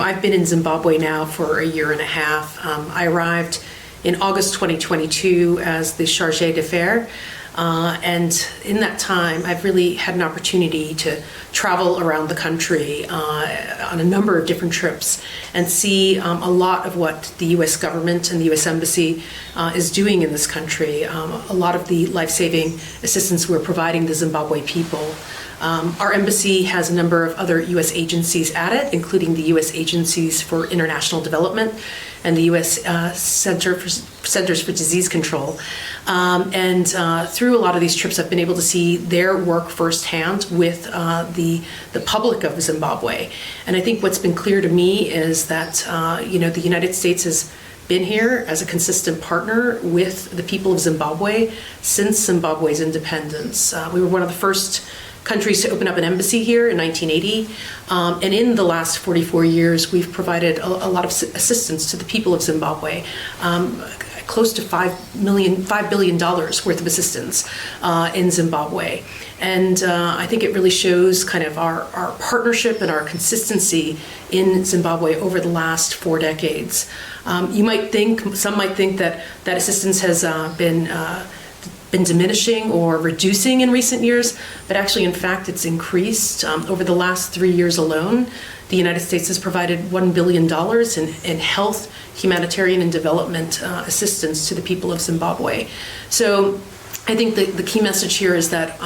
I've been in Zimbabwe now for a year and a half. I arrived in August 2022 as the chargé d'affaires. And in that time, I've really had an opportunity to travel around the country on a number of different trips and see a lot of what the U.S. government and the U.S. Embassy is doing in this country, a lot of the life-saving assistance we're providing the Zimbabwe people. Our embassy has a number of other U.S. agencies at it, including the U.S. Agencies for International Development and the U.S. Centers for Disease Control. Through a lot of these trips, I've been able to see their work firsthand with the public of Zimbabwe. And I think what's been clear to me is that the United States has been here as a consistent partner with the people of Zimbabwe since Zimbabwe's independence. We were one of the first countries to open up an embassy here in 1980. And in the last 44 years, we've provided a lot of assistance to the people of Zimbabwe, close to $5 billion worth of assistance in Zimbabwe. And I think it really shows kind of our partnership and our consistency in Zimbabwe over the last 4 decades. Some might think that assistance has been diminishing or reducing in recent years, but actually, in fact, it's increased. Over the last 3 years alone, the United States has provided $1 billion in health, humanitarian, and development assistance to the people of Zimbabwe. So I think the key message here is that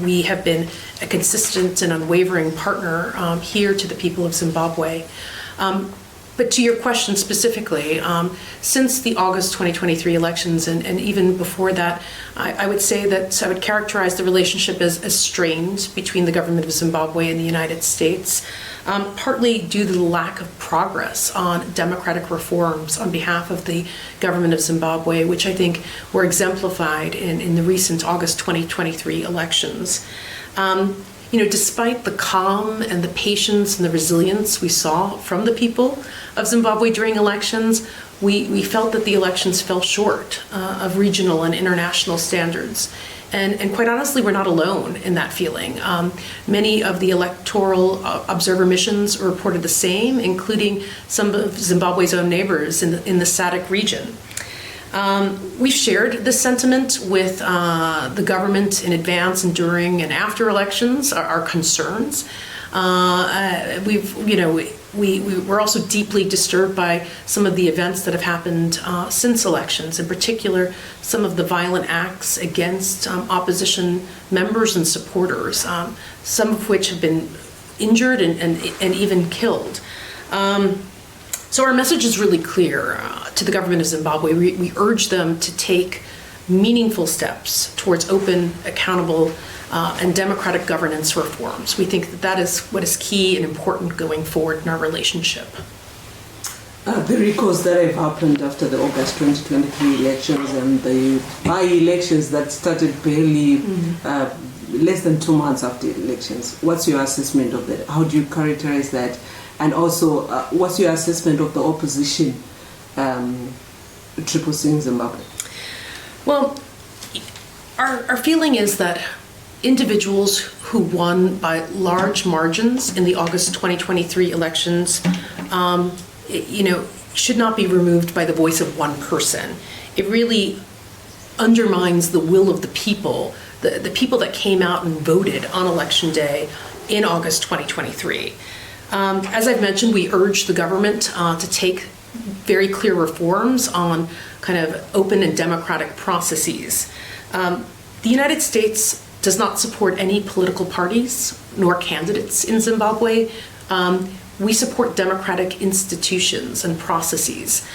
we have been a consistent and unwavering partner here to the people of Zimbabwe. But to your question specifically, since the August 2023 elections and even before that, I would say that I would characterize the relationship as strained between the government of Zimbabwe and the United States, partly due to the lack of progress on democratic reforms on behalf of the government of Zimbabwe, which I think were exemplified in the recent August 2023 elections. Despite the calm and the patience and the resilience we saw from the people of Zimbabwe during elections, we felt that the elections fell short of regional and international standards. And quite honestly, we're not alone in that feeling. Many of the electoral observer missions reported the same, including some of Zimbabwe's own neighbors in the SADC region. We've shared this sentiment with the government in advance and during and after elections, our concerns. We're also deeply disturbed by some of the events that have happened since elections, in particular, some of the violent acts against opposition members and supporters, some of which have been injured and even killed. So our message is really clear to the government of Zimbabwe. We urge them to take meaningful steps towards open, accountable, and democratic governance reforms. We think that is what is key and important going forward in our relationship. The recalls that have happened after the August 2023 elections and the by-elections that started barely less than 2 months after the elections, what's your assessment of that? How do you characterize that? And also, what's your assessment of the opposition Triple C in Zimbabwe? Well, our feeling is that individuals who won by large margins in the August 2023 elections, should not be removed by the voice of one person. It really undermines the will of the people, the people that came out and voted on Election Day in August 2023. As I've mentioned, we urge the government to take very clear reforms on kind of open and democratic processes. The United States does not support any political parties nor candidates in Zimbabwe. We support democratic institutions and processes.